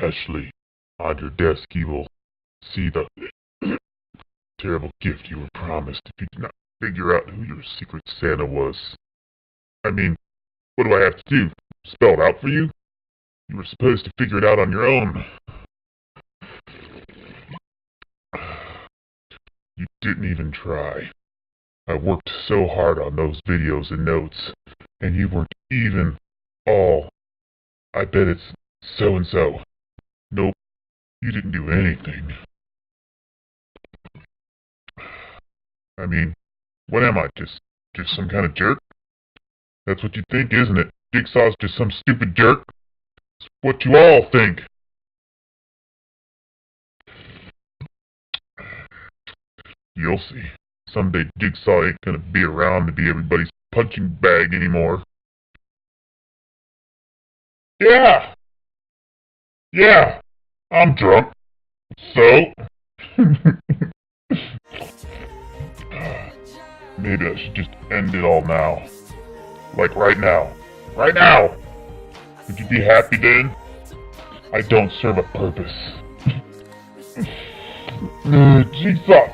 Ashley, on your desk you will see the terrible gift you were promised if you did not figure out who your secret Santa was. I mean, what do I have to do? Spell it out for you? You were supposed to figure it out on your own. You didn't even try. I worked so hard on those videos and notes, and you weren't even all. I bet it's so-and-so. Nope, you didn't do anything. I mean, what am I, just some kind of jerk? That's what you think, isn't it? Jigsaw's just some stupid jerk? It's what you all think. You'll see. Someday Jigsaw ain't gonna be around to be everybody's punching bag anymore. Yeah! Yeah! I'm drunk. So? Maybe I should just end it all now. Like right now. Right now! Would you be happy then? I don't serve a purpose. Jigsaw,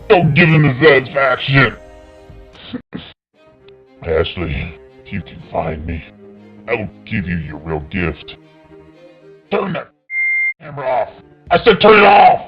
don't give him the satisfaction! Ashley, if you can find me, I will give you your real gift. Turn that camera off! I said turn it off!